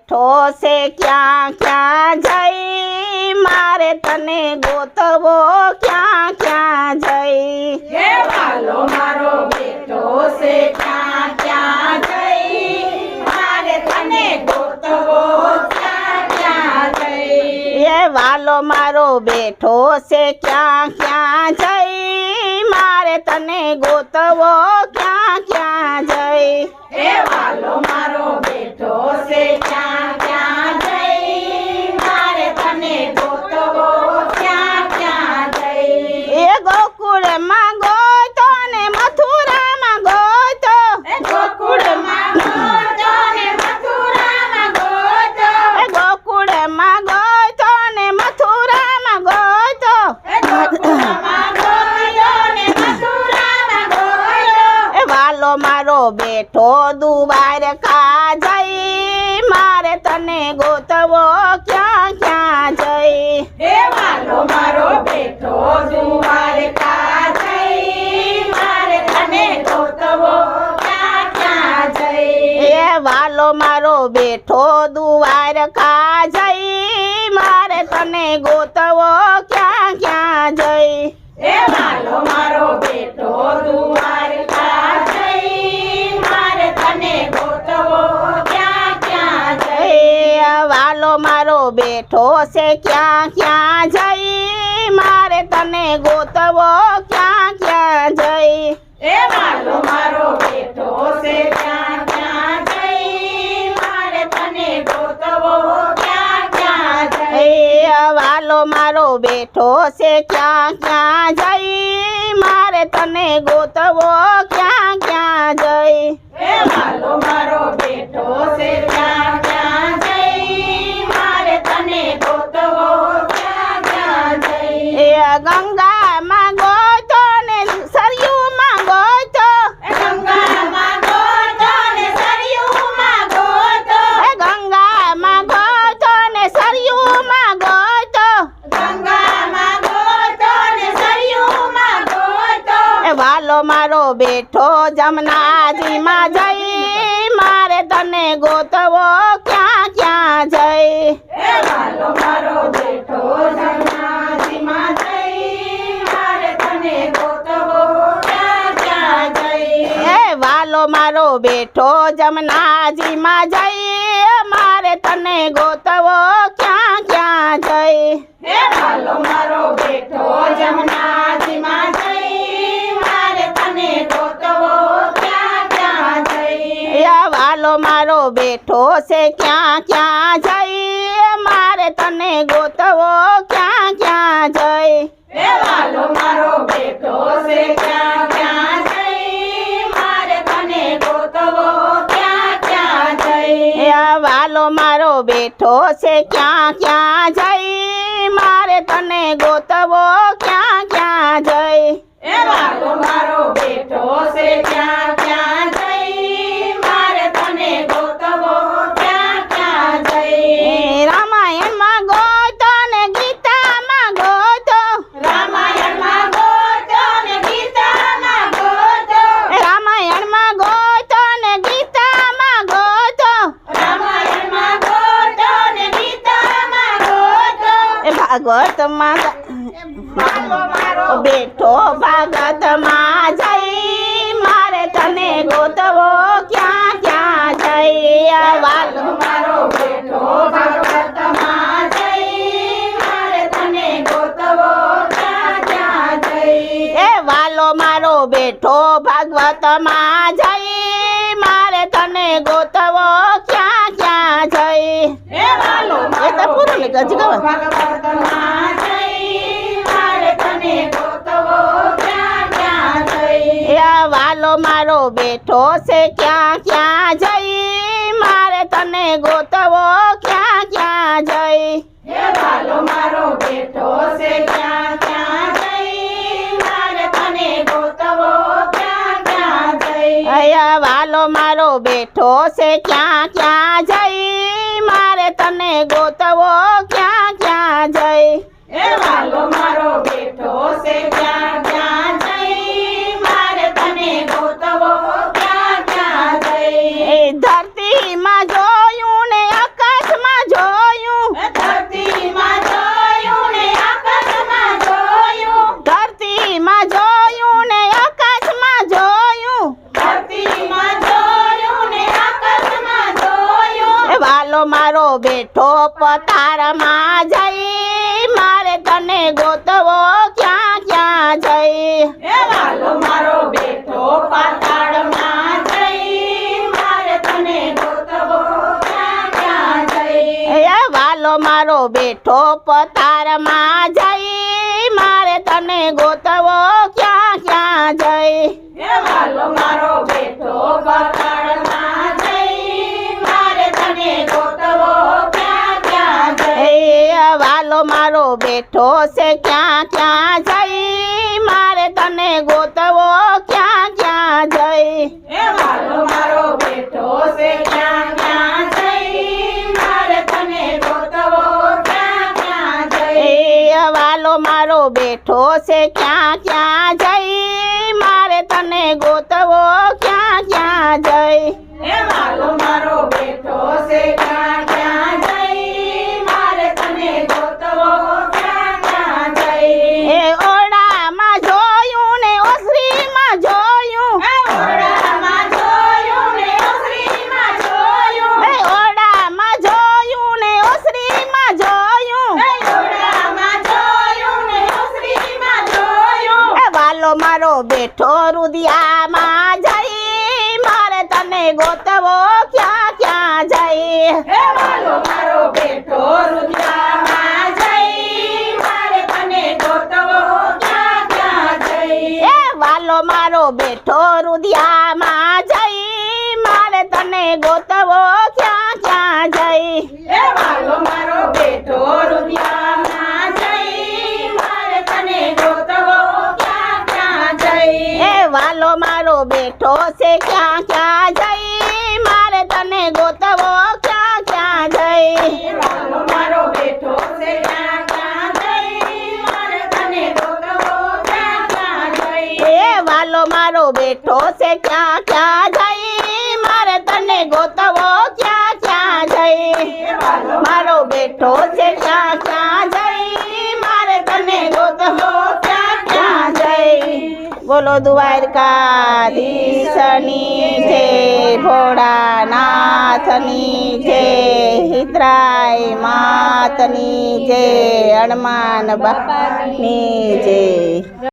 બેઠો છે ક્યાં ક્યાં જઈ મારે તને ગોતવો ક્યાં ક્યાં જઈ હે વાલો મારો બેઠો છે ક્યાં ક્યાં જઈ મારે તને ગોતવો ક્યાં ક્યાં જઈ એ વાલો મારો બેઠો છે ક્યાં ક્યાં જઈ મારે તને ગોતવો ક્યાં ક્યાં જઈ હે વાલો મારો બેઠો છે ક્યાં ક્યાં જઈ મારે તને ગોતવો ક્યાં ક્યાં જઈ એ ગોકુળમાં ગોતો ને મથુરામાં ગોતો ગોકુળમાં ગોતો ને મથુરામાં ગોતો એ ગોકુળમાં ગોતો ને મથુરામાં ગોતો ગોકુળમાં ગોતો ને મથુરામાં ગોતો એ વાલો મારો બેઠો દ્વારકા જઈ મારે તને ગોતવો ક્યાં ક્યાં જઈ હે વાલો મારો બેઠો દ્વારકા જઈ મારે તને ગોતવો ક્યાં ક્યાં જઈ એ વાલો મારો બેઠો દ્વારકા જઈ મારે તને ગોતવો ક્યાં ક્યાં જઈ હે વાલો મારો બેઠો દ્વારકા જઈ મારે તને ગોતવો ક્યાં ક્યાં જઈ એ વાલો મારો બેઠો છે ક્યાં ક્યાં જઈ મારે તને ગોતવો ક્યાં ક્યાં જઈ હે વાલો મારો બેઠો છે ક્યાં ક્યાં જઈ મારે તને ગોતવો ક્યાં ક્યાં જઈ એ વાલો મારો બેઠો છે ક્યાં ક્યાં જઈ મારે તને ગોતવો ક્યાં ક્યાં જઈ હે વાલો મારો બેઠો છે ક્યાં ક્યાં જઈ મારે તને ગોતવો ક્યાં ક્યાં જઈ એ ગંગામાં ગોતો ને સરયુમાં ગોતો ગંગામાં ગોતો ને સરયુમાં ગોતો એ ગંગામાં ગોતો ને સરયુમાં ગોતો ગંગામાં ગોતો ને સરયુમાં ગોતો એ વાલો મારો બેઠો જમનાજીમાં જઈ મારે તને ગોતવો ક્યાં ક્યાં જઈ હે વાલો મારો બેઠો જમનાજીમાં જઈ મારે તને ગોતવો ક્યાં ક્યાં જઈ એ વાલો મારો બેઠો જમનાજીમાં જઈ મારે તને ગોતવો ક્યાં ક્યાં જઈ હે વાલો મારો બેઠો જમનાજીમાં જઈ મારે તને ગોતવો ક્યાં ક્યાં જઈ એ વાલો મારો બેઠો છે ક્યાં ક્યાં જઈ મારે તને ગોતવો ક્યાં ક્યાં જઈ હે વાલો મારો બેઠો છે ક્યાં ક્યાં જઈ મારે તને ગોતવો ક્યાં ક્યાં જઈ એ વાલો મારો બેઠો છે ક્યાં ક્યાં જઈ મારે તને ગોતવો ક્યાં ક્યાં જઈ હે વાલો મારો બેઠો છે ક્યાં ક્યાં જઈ મારે તને ગોતવો ક્યાં ક્યાં જઈ એ રામાયણમાં ગોતો ને ગીતામાં ગોતો રામાયણમાં ગોતો ને ગીતામાં ગોતો એ રામાયણમાં ગોતો ને ગીતામાં ગોતો રામાયણમાં ગોતો ને ગીતામાં ગોતો એ ભાગવતમાં વાલો મારો બેઠો ભાગવતમાં જઈ મારે તને ગોતવો ક્યાં ક્યાં જઈ વાલો મારો બેઠો ભાગવતમાં જઈ મારે તને ગોતવો ક્યાં ક્યાં જઈ એ વાલો મારો બેઠો ભાગવતમાં જઈ મારે તને ગોતવો ક્યાં ક્યાં જઈ હે વાલો એ તો પૂરું લઈ ગયું, હજી ગયું. ભાગવતમાં જઈ મારે તને ગોતવો ક્યાં ક્યાં જઈ એ વાલો મારો બેઠો છે ક્યાં ક્યાં જઈ મારે તને ગોતવો ક્યાં ક્યાં જઈ હે વાલો મારો બેઠો છે ક્યાં ક્યાં જઈ મારે તને ગોતવો ક્યાં ક્યાં જઈ અહીંયા વાલો મારો બેઠો છે ક્યાં ક્યાં જઈ મારે તને ગોતવો ક્યાં ક્યાં જઈ હે વાલો મારો બેઠો છે ક્યાં ક્યાં જઈ મારે તને ગોતવો ક્યાં ક્યાં જઈ એ ધરતીમાં જોયું ને આકાશ વાલો મારો બેઠો પથારમાં જઈ મારે તને ગોતવો ક્યાં ક્યાં જઈ એ વાલો મારો બેઠો પાતાળમાં જઈ મારે તને ગોતવો ક્યાં ક્યાં જઈ એ વાલો મારો બેઠો પથારમાં જઈ મારે તને ગોતવો ક્યાં ક્યાં જઈ એ વાલો મારો બેઠો પાતાળમાં જઈ મારે તને ગોતવો ક્યાં ક્યાં જઈ એ વાલો મારો બેઠો છે ક્યાં ક્યાં જઈ મારે તને ગોતવો ક્યાં ક્યાં જઈ એ વાલો મારો બેઠો છે ક્યાં ક્યાં જઈ મારે તને ગોતવો ક્યાં ક્યાં જઈ એ વાલો મારો બેઠો છે ક્યાં ક્યાં જઈ મારે તને ગોતવો ક્યાં ક્યાં જઈ એ વાલો મારો બેઠો છે ક્યાં ક્યાં જઈ મારે તને ગોતવો ક્યાં ક્યાં જઈ એ ઓરડામાં જોયું ને ઓસરીમાં જોયું એ ઓરડામાં જોયું ને ઓસરીમાં જોયું એ ઓરડામાં જોયું ને ઓસરીમાં જોયું એ ઓરડામાં જોયું ને ઓસરીમાં જોયું એ વાલો મારો બેઠો રુદિયામાં જઈ મારે તને ગોતવો ક્યાં ક્યાં જઈ એ વાલો મારો બેઠો રુદિયામાં જઈ મારે તને ગોતવો ક્યાં ક્યાં જઈ એ વાલો મારો બેઠો રુદિયામાં જઈ મારે તને ગોતવો ક્યાં ક્યાં જઈ એ વાલો મારો બેઠો રુદિયામાં જઈ મારે તને ગોતવો ક્યાં ક્યાં જઈ એ વાલો મારો બેઠો છે ક્યાં ક્યાં જઈ મારે તને ગોતવો ક્યાં ક્યાં જઈ વાલો મારો બેઠો છે ક્યાં ક્યાં જઈ મારે તને ગોતવો ક્યાં ક્યાં જઈ એ વાલો મારો બેઠો છે ક્યાં ક્યાં જઈ મારે તને ગોતવો ક્યાં ક્યાં જઈ મારો બેઠો છે ક્યાં ક્યાં જઈ મારે તને ગોતવો ક્યાં ક્યાં જઈ બોલો દ્વારકાધીશની જય ભોળાનાથની જય હિદ્રાય માતની જય હનુમાન બાપાની જય